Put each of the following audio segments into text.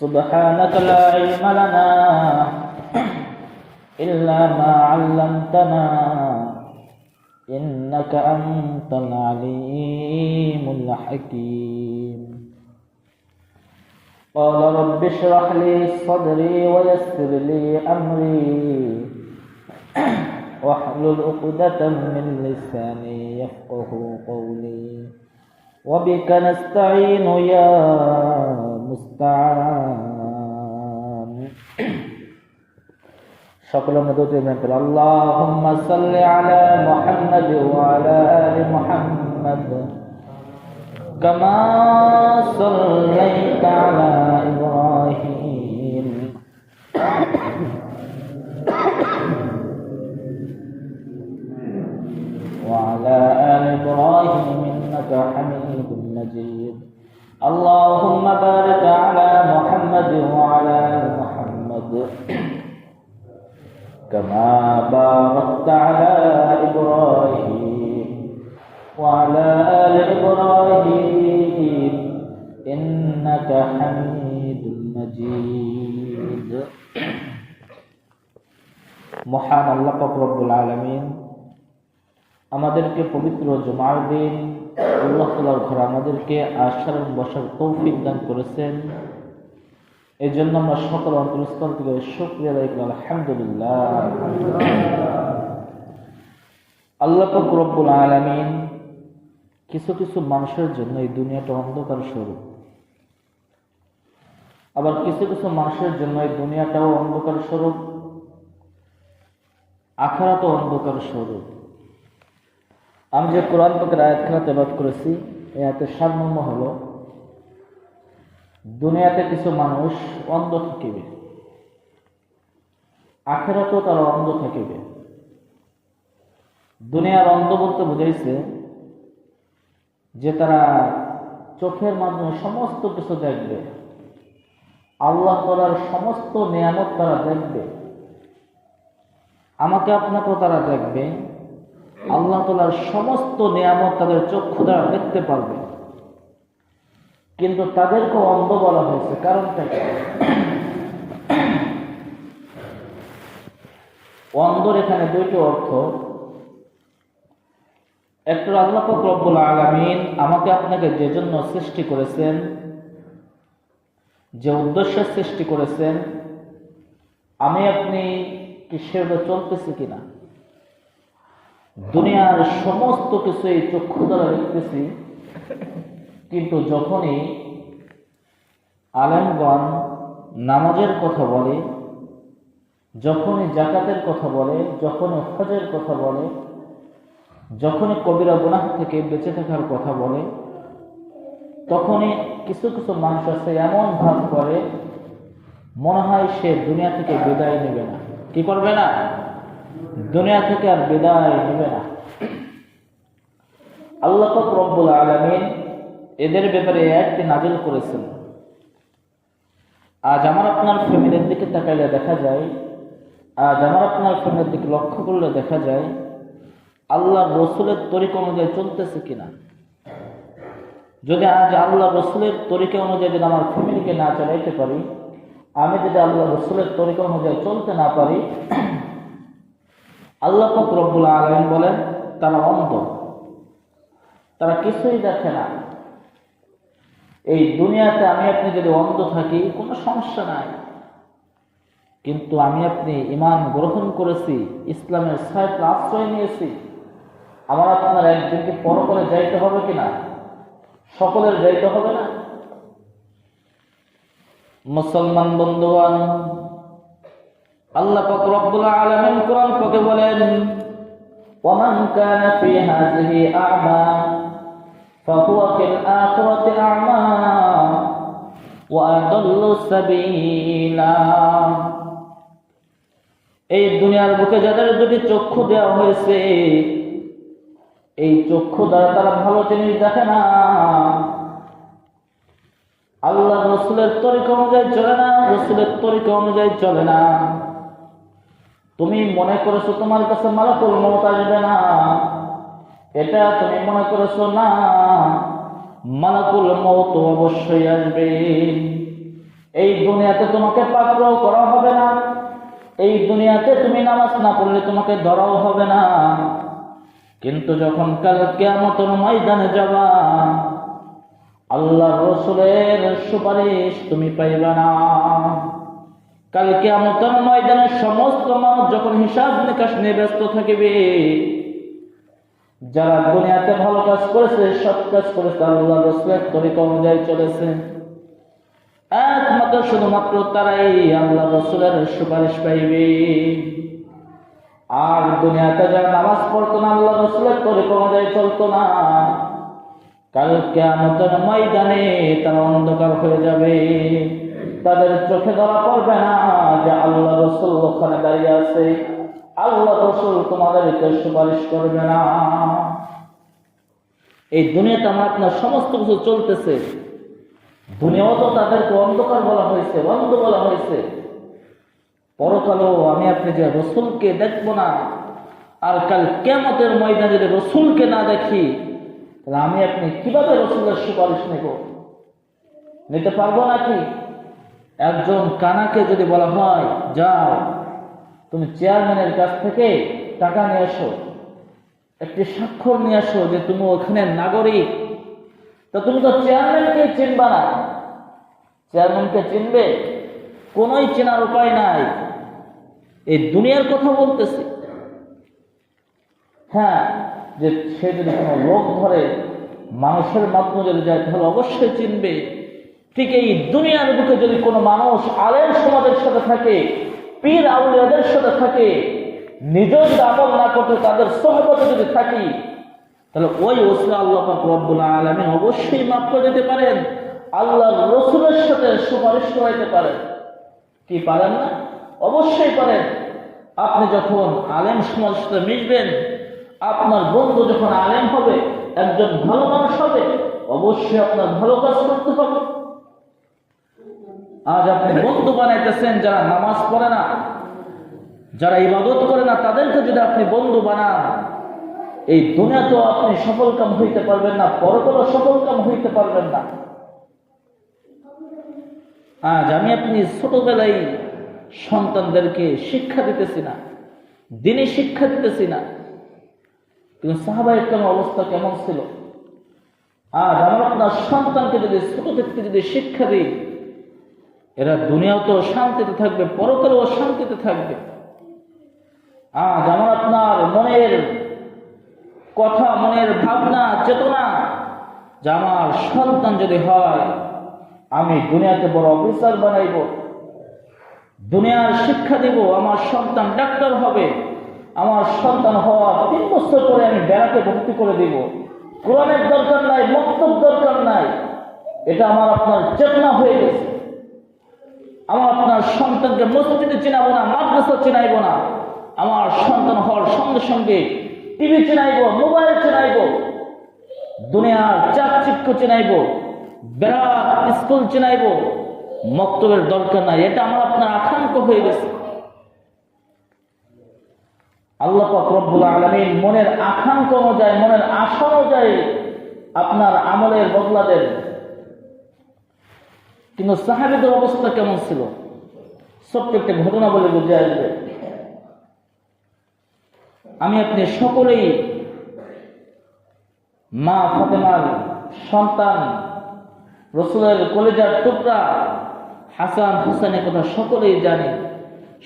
سبحانك لا علم لنا إلا ما علمتنا إنك أنت العليم الحكيم. قال رب اشرح لي صدري ويسر لي أمري واحلل عقدة من لساني يفقه قولي وبك نستعين يا মুস্তাআন। সকলের মধ্যে উঠে আল্লাহুম্মা সাল্লি আলা মুহাম্মাদ ওয়া আলা আলি মুহাম্মাদ কামা সাল্লাইতা আলা ইব্রাহিম ওয়া আলা আলি ইব্রাহিম ইন্নাকা হামিদুম মাজিদ। اللهم بارك على محمد وعلى آل محمد كما باركت على إبراهيم وعلى آل إبراهيم إنك حميد مجيد। মহান আল্লাহ পাক রব্বুল আলামিন আমাদেরকে পবিত্র জুমার দিন আল্লাহ তাআলার ঘরে আমাদেরকে আসার এবং বসার তৌফিক দান করেছেন। এই জন্য আমরা সকল অন্তরস্থল থেকে শুকরিয়া আদায় করি, আলহামদুলিল্লাহ। আল্লাহ পাক রব্বুল আলামিন কিছু কিছু মানুষের জন্য এই দুনিয়াটা অন্ধকার স্বরূপ, আবার কিছু কিছু মানুষের জন্য এই দুনিয়াটাও অন্ধকার স্বরূপ, আখিরাতও অন্ধকার স্বরূপ। আমি যে কোরআন পাকের আয়াতখানা তেলাওয়াত করেছি, এই আয়াতের সারমর্ম হলো, দুনিয়াতে কিছু মানুষ অন্ধ থাকিবে, আখিরাতেও তারা অন্ধ থাকিবে। দুনিয়ার অন্ধ বলতে বুঝাইছে যে তারা চোখের মাধ্যমে সমস্ত কিছু দেখবে, আল্লাহ তাআলার সমস্ত নিয়ামত তারা দেখবে, আমাকে আপনাকেও তারা দেখবে, আল্লাহ তাআলার সমস্ত নিয়ামত তাদের চক্ষু দ্বারা দেখতে পারবে। কিন্তু তাদেরকে অন্ধ বলা হয়েছে, কারণটা কি? অন্ধর এখানে দুইটি অর্থ। একটা আল্লাহ পাক রব্বুল আলামিন আমাকে আপনাকে যে জন্য সৃষ্টি করেছেন, যে উদ্দেশ্যে সৃষ্টি করেছেন, আমি আপনি কি সেভাবে চলতেছি কিনা? দুনিয়ার সমস্ত কিছু এই চক্ষু দ্বারা দেখতেছি, কিন্তু যখনই আলেমগণ নামাজের কথা বলে, যখনই যাকাতের কথা বলে, যখনই হজের কথা বলে, যখনই কবিরা গুনাহ থেকে বেঁচে থাকার কথা বলে, তখনই কিছু কিছু মানুষ আছে এমন ভাব করে মনে হয় সে দুনিয়া থেকে বিদায় নেবে না। কি করবে না? দুনিয়া থেকে আর বিদায় নেবে না। আল্লাহ পাক রব্বুল আলামিন এদের ব্যাপারে আয়াতটি নাযিল করেছেন। আজ আমার আপনার ফ্যামিলির দিকে তাকাইলে দেখা যায়, আজ আমার আপনার ফ্যামিলির দিকে লক্ষ্য করলে দেখা যায় আল্লাহ রসুলের তরিকা অনুযায়ী চলতেছে কিনা। যদি আজ আল্লাহ রসুলের তরিকা অনুযায়ী যদি আমার ফ্যামিলিকে না চালাইতে পারি, আমি যদি আল্লাহ রসুলের তরিকা অনুযায়ী চলতে না পারি, আল্লাহ পাক রব্বুল আলামিন বলেন তারা অন্ধ, তারা কিছুই দেখে না। এই দুনিয়াতে আমি আপনি যদি অন্ধ থাকি কোনো সমস্যা নাই, কিন্তু আমি আপনি ঈমান গ্রহণ করেছি, ইসলামের ছায়াতলে আশ্রয় নিয়েছি, আমার আপনার একদিনকে পরকালে যাইতে হবে কিনা? সকলের যাইতে হবে না? মুসলমান বন্ধুগণ, আল্লাহ পাক রব্বুল আলামিন কোরআন পাকে বলেন, ওয়ামান কানা ফি হাযিহি আ'মা ফাহুয়া ফিল আখিরাতি আ'মা ওয়া আদাল্লু সাবিলা। এই দুনিয়ার বুকে যাদের দুটি চক্ষু দেওয়া হয়েছে, এই চক্ষু দ্বারা তারা ভালো জিনিস দেখে না, আল্লাহ রসুলের তরিকা অনুযায়ী চলে না, রসুলের তরিকা অনুযায়ী চলে না। তুমি মনে করেছো তোমার কাছে মালাকুল মউত আসবে না, এটা তুমি মনে করেছো না, মালাকুল মউত অবশ্যই আসবে। এই দুনিয়াতে তোমাকে পাকড়াও করা হবে না, এই দুনিয়াতে তুমি নামাজ না পড়লে তোমাকে ধরাও হবে না। কিন্তু যখন কাল কিয়ামতের ময়দানে যাবা, আল্লাহ রাসূলের সুপারিশ তুমি পাইবা না। কাল কিয়ামতের ময়দানে সমস্ত মানুষ যখন হিসাব নিকাশ নিয়ে ব্যস্ত থাকবে, যারা দুনিয়াতে ভালো কাজ করেছে, সৎ কাজ করেছে, আল্লাহ রাসূলের তরিকা অনুযায়ী চলেছে, একমাত্র শুধুমাত্র তারাই আল্লাহ রাসূলের সুপারিশ পাইবে। আর দুনিয়াতে যারা নামাজ পড়তো না, আল্লাহ রাসূলের তরিকা অনুযায়ী চলতো না, কাল কিয়ামতের ময়দানে তারা অন্ধকার হয়ে যাবে। তাদের চোখে ধরা পড়বে না যে আল্লাহ রাসূল ওখানে দাঁড়িয়ে আছে, আল্লাহ রাসূল তোমাদেরকে সুপারিশ করবে না। এই দুনিয়াতে আমার আপনার সমস্ত কিছু চলতেছে, দুনিয়াও তো তাদেরকে অন্ধকার বলা হয়েছে, বন্ধ বলা হয়েছে। পরকালেও আমি আপনি যে রাসূলকে দেখবো না, আর কাল কিয়ামতের ময়দানে যদি রাসূলকে না দেখি, তাহলে আমি আপনি কিভাবে রাসূলের সুপারিশ নেব? নিতে পারবো নাকি? একজন কানাকে যদি বলা হয়, যাও তুমি চেয়ারম্যানের কাছ থেকে টাকা নিয়ে আসো, একটি স্বাক্ষর নিয়ে আসো যে তুমি ওখানে নাগরিক, তা তুমি তো চেয়ারম্যানকে চিনবা না। চেয়ারম্যানকে চিনবে? কোনোই চেনার উপায় নাই। এই দুনিয়ার কথা বলতেছি। হ্যাঁ, যে সে যদি কোনো রোগ ধরে মানুষের মাধ্যমে যদি যায়, তাহলে অবশ্যই চিনবে। ঠিক এই দুনিয়ার বুকে যদি কোনো মানুষ আলেম সমাজের সাথে থাকে, পীর আউলিয়াদের সাথে থাকে, নিজের আমল না করতে তাদের সোহবতে যদি থাকি, তাহলে ওই ওসিলা আল্লাহ পাক রব্বুল আলামিন অবশ্যই মাফ করে দিতে পারেন, আল্লাহ রাসূলের সাথে সুপারিশ করাইতে পারেন। কি পারেন না? অবশ্যই পারেন। আপনি যখন আলেম সমাজের সাথে মিশবেন, আপনার বন্ধু যখন আলেম হবে, একজন ভালো মানুষ হবে, অবশ্যই আপনার ভালো কাজ করতে হবে। আজ আপনি বন্ধু বানাইতেছেন যারা নামাজ পড়ে না, যারা ইবাদত করে না, তাদেরকে যদি আপনি বন্ধু বানান, এই দুনিয়াতেও আপনি সফল কাম হইতে পারবেন না, পরকালেও সফল কাম হইতে পারবেন না। আজ আমি আপনি ছোটবেলায় সন্তানদেরকে শিক্ষা দিতেছি না, দিনই শিক্ষা দিতেছি না, কিন্তু সাহাবায়ে কেরামের অবস্থা কেমন ছিল? আজ আমার আপনার সন্তানকে যদি ছোট থেকে যদি শিক্ষা দিই, এরা দুনিয়াও তো শান্তিতে থাকবে, পরকালেও শান্তিতে থাকবে। আজ আমার আপনার মনের কথা, মনের ভাবনা, চেতনা, যে আমার সন্তান যদি হয়, আমি দুনিয়াতে বড় অফিসার বানাইব, দুনিয়ার শিক্ষা দিব, আমার সন্তান ডাক্তার হবে, আমার সন্তান হওয়ার 3 বছর পরে আমি বেড়াতে ভর্তি করে দিব, কোরআনের দরকার নাই, মক্তব দরকার নাই। এটা আমার আপনার চেতনা হয়ে গেছে। আমার আপনার সন্তানকে মসজিদে চিনাবো না, মাদ্রাসা চিনাইব না, আমার সন্তান হওয়ার সঙ্গে সঙ্গে টিভি চিনাইব, মোবাইল চিনাইব, দুনিয়ার চাকচিক্য চিনাইব, বেড়াত স্কুল চিনাইব, মক্তবের দরকার নাই। এটা আমার আপনার আকাঙ্ক্ষা হয়ে গেছে। আল্লাহ পাক রব্বুল আলামিন মনের আকাঙ্ক্ষা অনুযায়ী, মনের আশা অনুযায়ী আপনার আমলের বদলা দেন। কিন্তু সাহাবীদের অবস্থা কেমন ছিল? ছোট্ট একটা ঘটনা বলে বুঝে আসবে। আমি আপনি সকলেই মা ফাতেমার সন্তান, রাসূলের কলিজার টুকরা হাসান হুসাইনের কথা সকলেই জানি,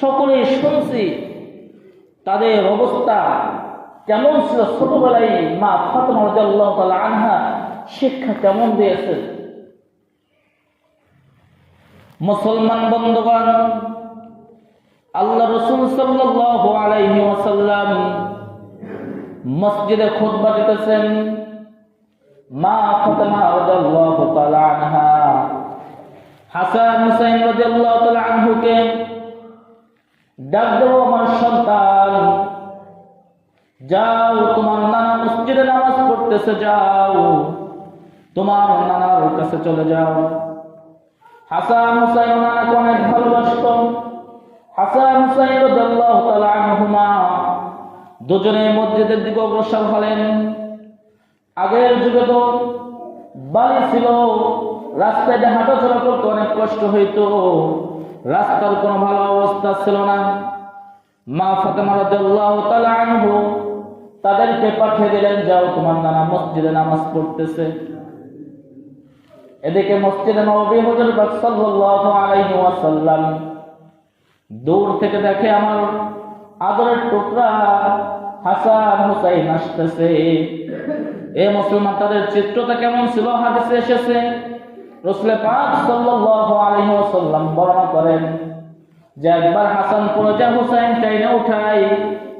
সকলেই শুনছি। তাদের অবস্থা কেমন ছিল? ছোটবেলায় মা ফাতেমা রাদিয়াল্লাহু তাআলা আনহা শিক্ষা কেমন দিয়েছেন? মুসলমান বন্ধুগণ, আল্লাহ রাসূল সাল্লাল্লাহু আলাইহি ওয়াসাল্লাম মসজিদে খুতবা দিতেছেন। মা ফাতেমা রাদিয়াল্লাহু তাআলা আনহা হাসান হুসাইন রাদিয়াল্লাহু তাআলা আনহুকে ডাক দাও, আমার সন্তান, যাও তোমার নানা মসজিদে নামাজ পড়তেছে, যাও তোমার নানার কাছে চলে যাও। হাসান হুসাইন নানাকে অনেক ভালোবাসত। হাসান হুসাইন রাদিয়াল্লাহু তাআলা আনহুমা দুজনে মসজিদের দিকে অগ্রসর হলেন। আগের যুগে তো বালি ছিল, রাস্তায় হাঁটাচলা করতে অনেক কষ্ট কষ্ট হইতো, রাস্তার কোনো ভালো অবস্থা ছিল না। মা ফাতেমা রাদিয়াল্লাহু তাআলা আনহু তাদেরকে পাঠিয়ে দিলেন, যাও তোমার নানা মসজিদে নামাজ পড়তেছে। এদিকে মসজিদে নববী হুজুর পাক সাল্লাল্লাহু আলাইহি ওয়াসাল্লাম দূর থেকে দেখে আমার আদরের টুকরা হাসান হুসাইন আসতেছে। এ মুসলমান, তাদের চিত্রটা কেমন ছিল হাদিসে এসেছে। রাসূল পাক সাল্লাল্লাহু আলাইহি ওয়াসাল্লাম বর্ণনা করেন যে একবার হাসান পড়ে যায়, হুসাইন টেনে উঠায়,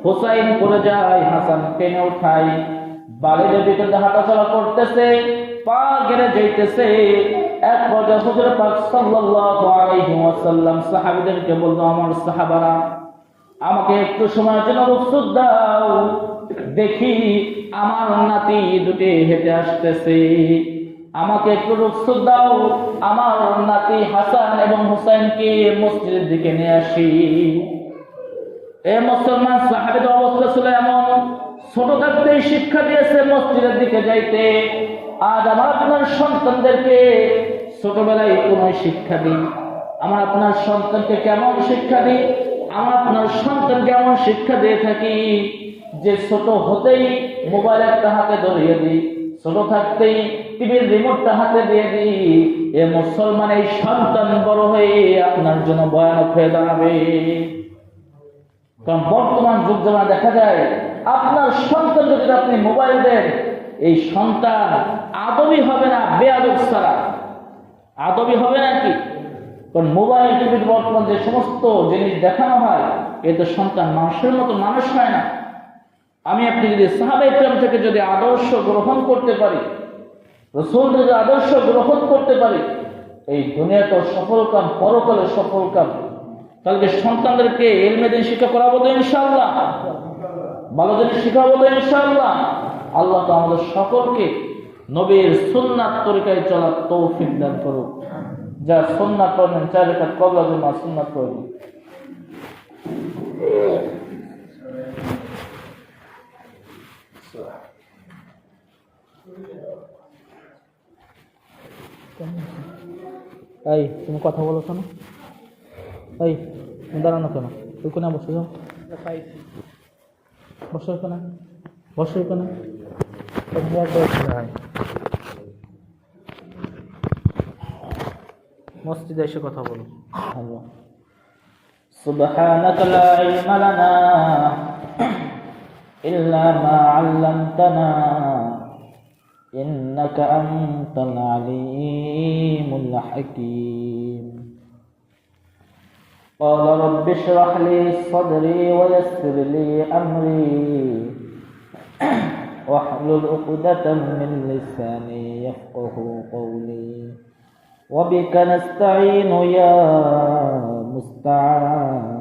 হুসাইন পড়ে যায়, হাসান টেনে উঠায়। বালিদের ভিতরে হাঁটাচলা করতেছে, পা গেড়ে যাইতেছে। এক পর্যায়ে হুজুর পাক সাল্লাল্লাহু আলাইহি ওয়াসাল্লাম সাহাবীদেরকে বলল, আমার সাহাবারা, আমাকে একটু সময়ের জন্য রুখসত দাও, দেখি আমার নাতি দুটি হেঁটে আসতেছে, আমাকে একটু রুখসত দাও, আমার নাতি হাসান এবং হুসাইনকে মসজিদের দিকে নিয়ে আসি। এ মুসলমান, সাহাবীদের অবস্থা ছিল এমন, ছোট থাকতেই শিক্ষা দিয়েছে মসজিদের দিকে যাইতে। আজ আমার আপনার সন্তানদেরকে ছোটবেলায় কোন শিক্ষা দিই? আমার আপনার সন্তানকে কেমন শিক্ষা দিই? আমার আপনার সন্তানকে এমন শিক্ষা দিয়ে থাকি যে ছোট হতেই মোবাইল একটা হাতে ধরিয়ে দিই, ছোট থাকতেই টিভির রিমোটটা হাতে দিয়ে দিই। এ মুসলমান, এই সন্তান বড় হয়ে আপনার জন্য ভয়ানক হয়ে দাঁড়াবে। কারণ বর্তমান যুগ জামা দেখা যায়, আপনার সন্তান যদি আপনি মোবাইল দেন, এই সন্তান আদবই হবে না, বেয়াদব ছাড়া আদবই হবে নাকি? কারণ মোবাইল টিভির বর্তমান যে সমস্ত জিনিস দেখানো হয়, এতে সন্তান মানুষের মতো মানুষ হয় না। আমি আপনি যদি সাহাবায়ে কেরাম থেকে যদি আদর্শ গ্রহণ করতে পারি, রাসূলের যদি আদর্শ গ্রহণ করতে পারি, এই দুনিয়াতেও সফল কাম, পরকালে সফল কাম। কালকে সন্তানদেরকে ইলমে দ্বীন শিক্ষা করাবো তো ইনশাআল্লাহ, ভালো জিনিস শিখাবো তো ইনশাআল্লাহ। আল্লাহ তো আমাদের সকলকে নবীর সুন্নাত তরিকায় চলার তৌফিক দান করুক। যা সুন্নাত পড়েন, 4 রাকাত কবলা জুমা সুন্নাত পড়েন। এই তুমি কথা বলো কেন? এই দাঁড়ানো কেন? ওইখানে বসে যাও, বসো ওখানে, বসো ওখানে। মসজিদে এসে কথা বলো। সুবহানাকা লা ইলমা লানা ইল্লা মা 'আল্লামতানা ইন্নাকা আনতাল আলীমুল হাকীম। قال رب اشرح لي صدري ويسر لي أمري واحلل عقدة من لساني يفقه قولي وبك نستعين يا مستعان